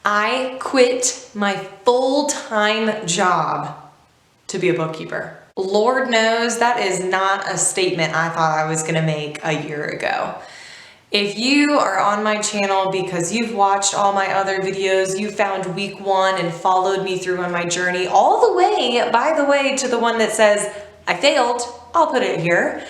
I quit my full-time job to be a bookkeeper. Lord knows that is not a statement I thought I was going to make a year ago. If you are on my channel because you've watched all my other videos, you found week 1 and followed me through on my journey all the way, by the way, to the one that says, I failed, I'll put it here,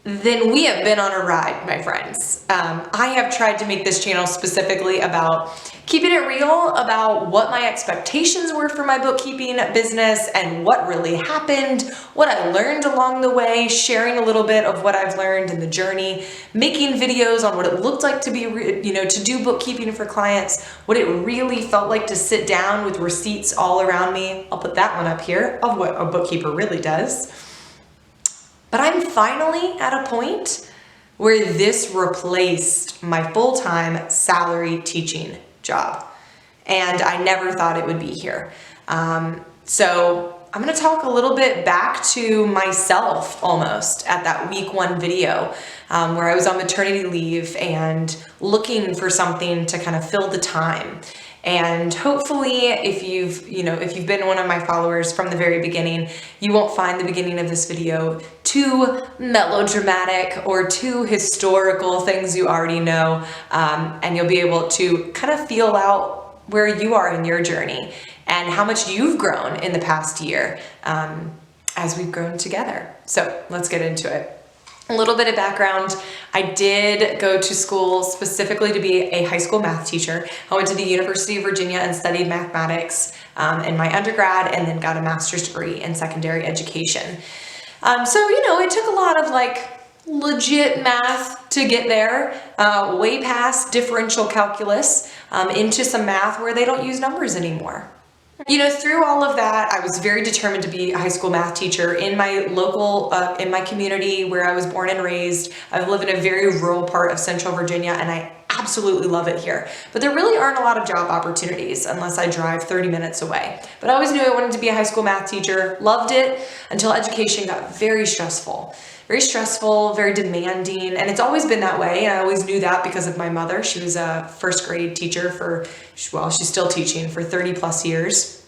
then we have been on a ride, my friends. I have tried to make this channel specifically about keeping it real, about what my expectations were for my bookkeeping business and what really happened, what I learned along the way, sharing a little bit of what I've learned in the journey, making videos on what it looked like to be, to do bookkeeping for clients, what it really felt like to sit down with receipts all around me. I'll put that one up here of what a bookkeeper really does. But I'm finally at a point where this replaced my full-time salary teaching job. And I never thought it would be here. So I'm going to talk a little bit back to myself almost at that week 1 video where I was on maternity leave and looking for something to kind of fill the time. And hopefully if you've been one of my followers from the very beginning, you won't find the beginning of this video too melodramatic or too historical, things you already know, and you'll be able to kind of feel out where you are in your journey and how much you've grown in the past year as we've grown together. So let's get into it. A little bit of background, I did go to school specifically to be a high school math teacher. I went to the University of Virginia and studied mathematics in my undergrad and then got a master's degree in secondary education. So, it took a lot of legit math to get there, way past differential calculus into some math where they don't use numbers anymore. Through all of that, I was very determined to be a high school math teacher in my local, in my community where I was born and raised. I live in a very rural part of Central Virginia and I absolutely love it here. But there really aren't a lot of job opportunities unless I drive 30 minutes away. But I always knew I wanted to be a high school math teacher, loved it until education got very stressful. Very stressful, very demanding, and it's always been that way. And I always knew that because of my mother. She was a first grade teacher she's still teaching for 30 plus years.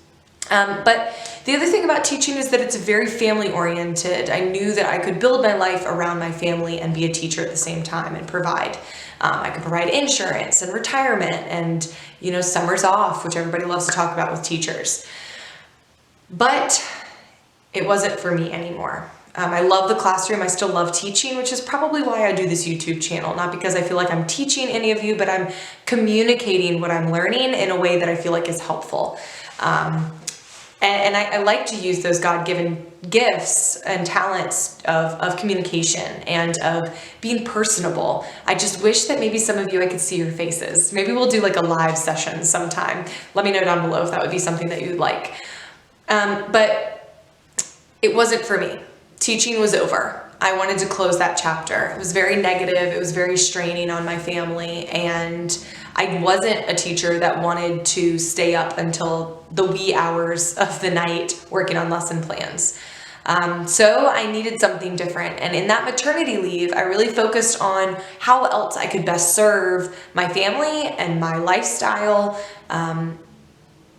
But the other thing about teaching is that it's very family oriented. I knew that I could build my life around my family and be a teacher at the same time and provide. I could provide insurance and retirement and, summers off, which everybody loves to talk about with teachers. But it wasn't for me anymore. I love the classroom. I still love teaching, which is probably why I do this YouTube channel. Not because I feel like I'm teaching any of you, but I'm communicating what I'm learning in a way that I feel like is helpful. And I like to use those God-given gifts and talents of communication and of being personable. I just wish that maybe some of you, I could see your faces. Maybe we'll do a live session sometime. Let me know down below if that would be something that you'd like. But it wasn't for me. Teaching was over. I wanted to close that chapter. It was very negative. It was very straining on my family. And I wasn't a teacher that wanted to stay up until the wee hours of the night working on lesson plans. So I needed something different. And in that maternity leave, I really focused on how else I could best serve my family and my lifestyle.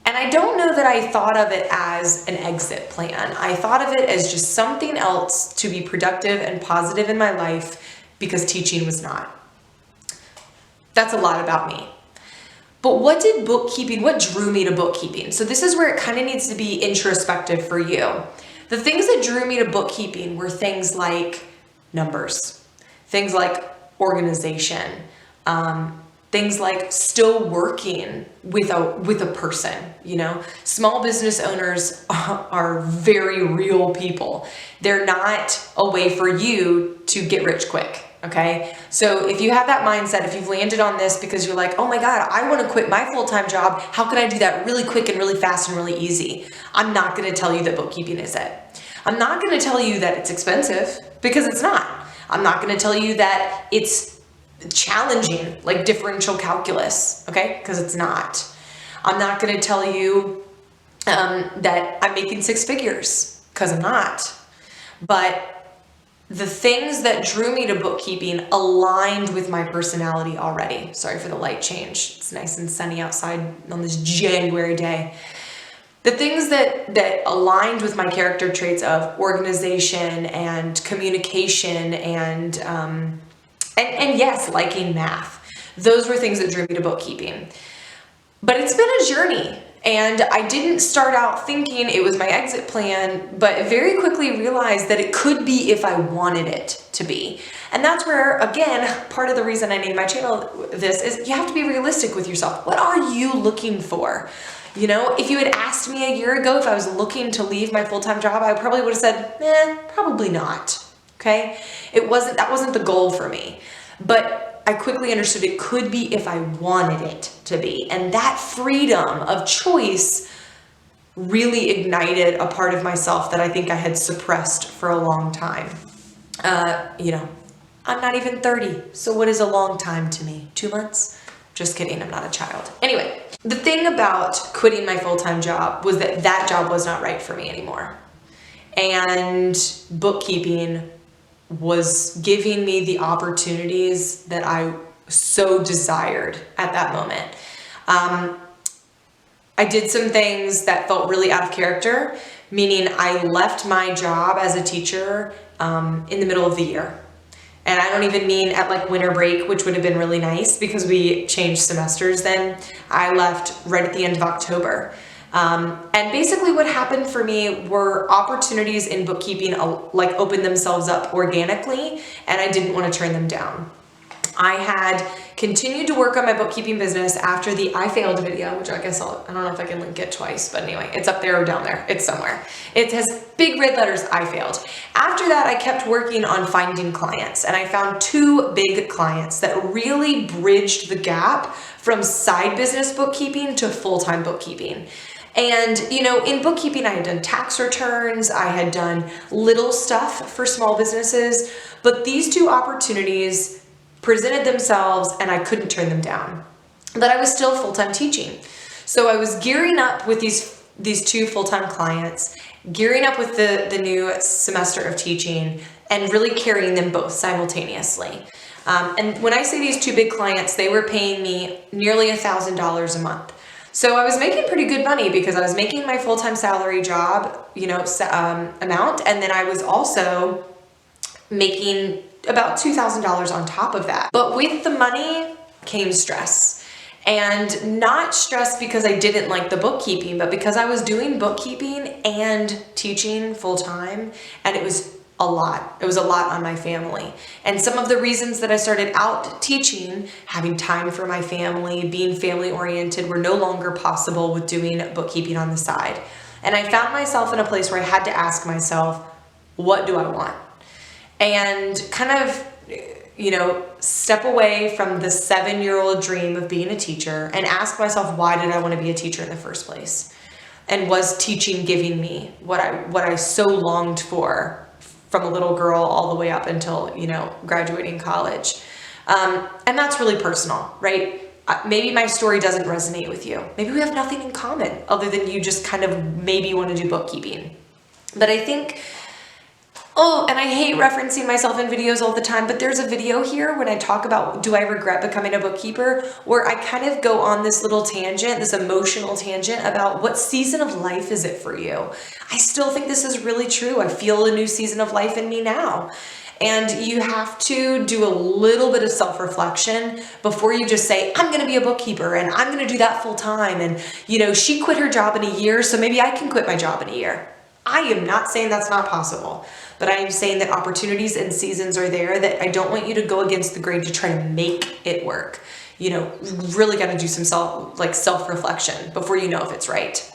And I don't know that I thought of it as an exit plan. I thought of it as just something else to be productive and positive in my life because teaching was not. That's a lot about me. But what drew me to bookkeeping? So this is where it kind of needs to be introspective for you. The things that drew me to bookkeeping were things like numbers, things like organization, things like still working with a person, Small business owners are very real people. They're not a way for you to get rich quick, okay? So if you have that mindset, if you've landed on this because you're like, oh my God, I want to quit my full-time job, how can I do that really quick and really fast and really easy? I'm not going to tell you that bookkeeping is it. I'm not going to tell you that it's expensive because it's not. I'm not going to tell you that it's challenging like differential calculus, okay? Because it's not. I'm not going to tell you that I'm making 6 figures because I'm not. But the things that drew me to bookkeeping aligned with my personality already. Sorry for the light change. It's nice and sunny outside on this January day. The things that aligned with my character traits of organization and communication and yes, liking math. Those were things that drew me to bookkeeping. But it's been a journey, and I didn't start out thinking it was my exit plan, but very quickly realized that it could be if I wanted it to be. And that's where, again, part of the reason I named my channel this is you have to be realistic with yourself. What are you looking for? You know, if you had asked me a year ago if I was looking to leave my full-time job, I probably would have said, probably not. Okay? That wasn't the goal for me. But I quickly understood it could be if I wanted it to be. And that freedom of choice really ignited a part of myself that I think I had suppressed for a long time. I'm not even 30. So what is a long time to me? 2 months? Just kidding, I'm not a child. Anyway, the thing about quitting my full-time job was that job was not right for me anymore. And bookkeeping was giving me the opportunities that I so desired at that moment. I did some things that felt really out of character, meaning I left my job as a teacher in the middle of the year. And I don't even mean at like winter break, which would have been really nice because we changed semesters then. I left right at the end of October. And basically what happened for me were opportunities in bookkeeping like opened themselves up organically, and I didn't want to turn them down. I had continued to work on my bookkeeping business after the I failed video, which I guess I don't know if I can link it twice, but anyway, it's up there or down there. It's somewhere. It has big red letters, I failed. After that, I kept working on finding clients, and I found 2 big clients that really bridged the gap from side business bookkeeping to full-time bookkeeping. And, in bookkeeping, I had done tax returns, I had done little stuff for small businesses, but these 2 opportunities presented themselves and I couldn't turn them down. But I was still full-time teaching. So I was gearing up with these 2 full-time clients, gearing up with the new semester of teaching, and really carrying them both simultaneously. And when I say these 2 big clients, they were paying me nearly $1,000 a month. So I was making pretty good money because I was making my full-time salary job, amount, and then I was also making about $2,000 on top of that. But with the money came stress. And not stress because I didn't like the bookkeeping, but because I was doing bookkeeping and teaching full-time, and it was a lot. It was a lot on my family. And some of the reasons that I started out teaching, having time for my family, being family-oriented, were no longer possible with doing bookkeeping on the side. And I found myself in a place where I had to ask myself, what do I want? And kind of, step away from the 7-year-old dream of being a teacher and ask myself, why did I want to be a teacher in the first place? And was teaching giving me what I so longed for from a little girl all the way up until, graduating college? And that's really personal, right? Maybe my story doesn't resonate with you. Maybe we have nothing in common other than you just kind of maybe want to do bookkeeping. But I think, and I hate referencing myself in videos all the time, but there's a video here when I talk about, do I regret becoming a bookkeeper, where I kind of go on this little tangent, this emotional tangent about what season of life is it for you. I still think this is really true. I feel a new season of life in me now. And you have to do a little bit of self-reflection before you just say, I'm going to be a bookkeeper and I'm going to do that full time. And, she quit her job in a year, so maybe I can quit my job in a year. I am not saying that's not possible, but I am saying that opportunities and seasons are there that I don't want you to go against the grain to try to make it work. Really got to do some self-reflection before you know if it's right.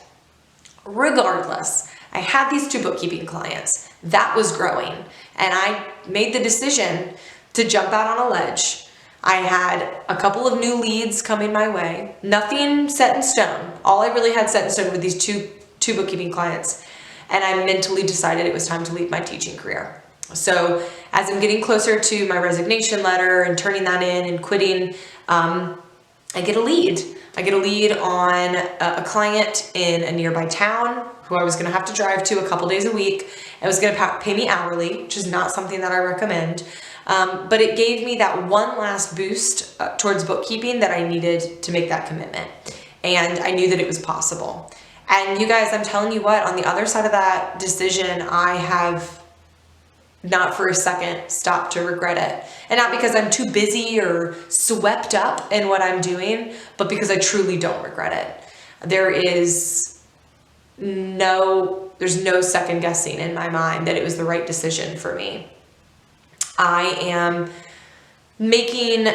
Regardless, I had these 2 bookkeeping clients. That was growing, and I made the decision to jump out on a ledge. I had a couple of new leads coming my way. Nothing set in stone. All I really had set in stone were these two bookkeeping clients. And I mentally decided it was time to leave my teaching career. So as I'm getting closer to my resignation letter and turning that in and quitting, I get a lead I get a lead on a client in a nearby town who I was going to have to drive to a couple days a week. It was going to pay me hourly, which is not something that I recommend. But it gave me that one last boost towards bookkeeping that I needed to make that commitment. And I knew that it was possible. And you guys, I'm telling you what, on the other side of that decision, I have not for a second stopped to regret it. And not because I'm too busy or swept up in what I'm doing, but because I truly don't regret it. There's no second guessing in my mind that it was the right decision for me. I am making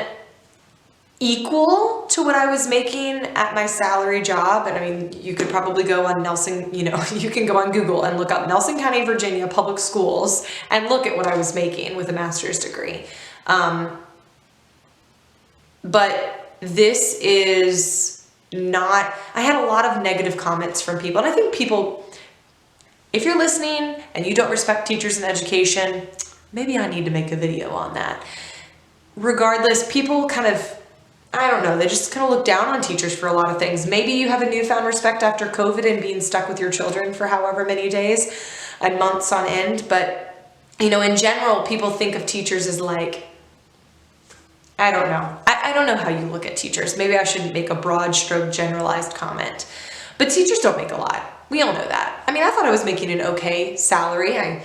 equal to what I was making at my salary job. And I mean, you could probably go on you can go on Google and look up Nelson County, Virginia public schools and look at what I was making with a master's degree. But this is not, I had a lot of negative comments from people. And I think people, if you're listening and you don't respect teachers in education, maybe I need to make a video on that. Regardless, people kind of, I don't know, they just kind of look down on teachers for a lot of things. Maybe you have a newfound respect after COVID and being stuck with your children for however many days and months on end. But, in general, people think of teachers as like, I don't know. I don't know how you look at teachers. Maybe I shouldn't make a broad stroke generalized comment. But teachers don't make a lot. We all know that. I mean, I thought I was making an okay salary. I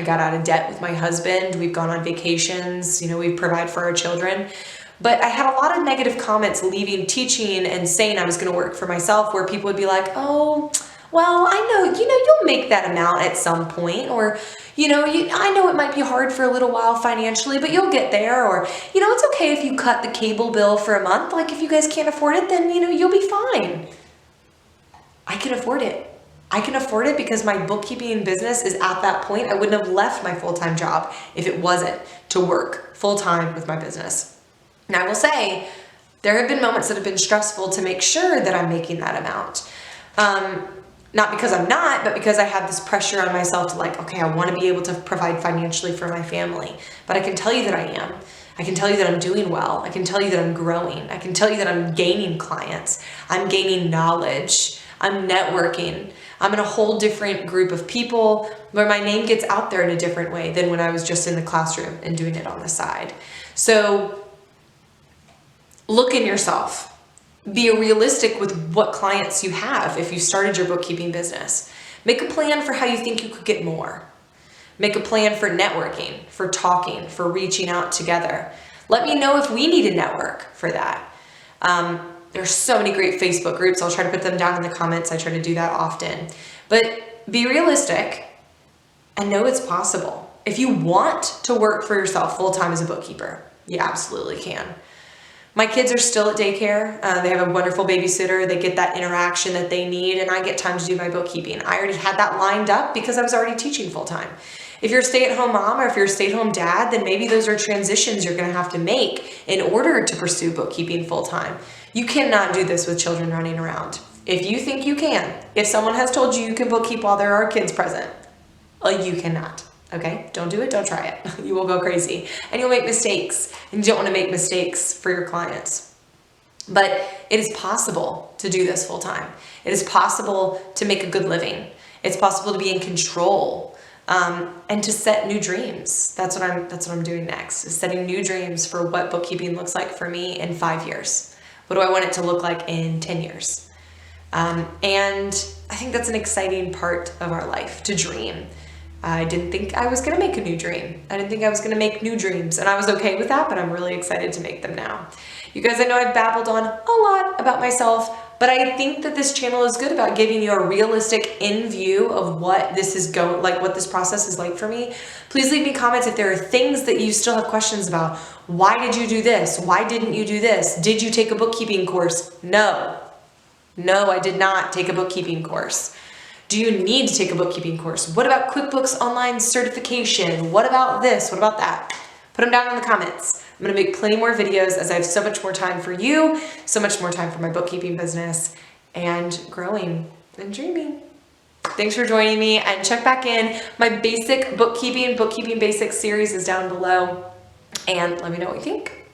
got out of debt with my husband. We've gone on vacations. We provide for our children. But I had a lot of negative comments leaving teaching and saying I was going to work for myself, where people would be like, oh, well, I know, you'll make that amount at some point. Or, I know it might be hard for a little while financially, but you'll get there. Or, it's okay if you cut the cable bill for a month. Like if you guys can't afford it, then, you'll be fine. I can afford it. I can afford it because my bookkeeping business is at that point. I wouldn't have left my full-time job if it wasn't to work full-time with my business. And I will say, there have been moments that have been stressful to make sure that I'm making that amount. Not because I'm not, but because I have this pressure on myself to like, okay, I want to be able to provide financially for my family. But I can tell you that I am. I can tell you that I'm doing well. I can tell you that I'm growing. I can tell you that I'm gaining clients. I'm gaining knowledge. I'm networking. I'm in a whole different group of people where my name gets out there in a different way than when I was just in the classroom and doing it on the side. So look in yourself. Be realistic with what clients you have if you started your bookkeeping business. Make a plan for how you think you could get more. Make a plan for networking, for talking, for reaching out together. Let me know if we need a network for that. There's so many great Facebook groups. I'll try to put them down in the comments. I try to do that often. But be realistic and know it's possible. If you want to work for yourself full-time as a bookkeeper, you absolutely can. My kids are still at daycare. They have a wonderful babysitter. They get that interaction that they need, and I get time to do my bookkeeping. I already had that lined up because I was already teaching full-time. If you're a stay-at-home mom or if you're a stay-at-home dad, then maybe those are transitions you're going to have to make in order to pursue bookkeeping full-time. You cannot do this with children running around. If you think you can, if someone has told you you can bookkeep while there are kids present, you cannot. Okay? Don't do it. Don't try it. You will go crazy and you'll make mistakes, and you don't want to make mistakes for your clients. But it is possible to do this full time. It is possible to make a good living. It's possible to be in control, and to set new dreams. That's what I'm doing next, is setting new dreams for what bookkeeping looks like for me in 5 years. What do I want it to look like in 10 years? And I think that's an exciting part of our life, to dream. I didn't think I was going to make a new dream. I didn't think I was going to make new dreams, and I was okay with that, but I'm really excited to make them now. You guys, I know I've babbled on a lot about myself, but I think that this channel is good about giving you a realistic in view of what this is going, like what this process is like for me. Please leave me comments if there are things that you still have questions about. Why did you do this? Why didn't you do this? Did you take a bookkeeping course? No, I did not take a bookkeeping course. Do you need to take a bookkeeping course? What about QuickBooks Online certification? What about this? What about that? Put them down in the comments. I'm going to make plenty more videos as I have so much more time for you, so much more time for my bookkeeping business, and growing and dreaming. Thanks for joining me, and check back in. My basic bookkeeping basics series is down below, and let me know what you think.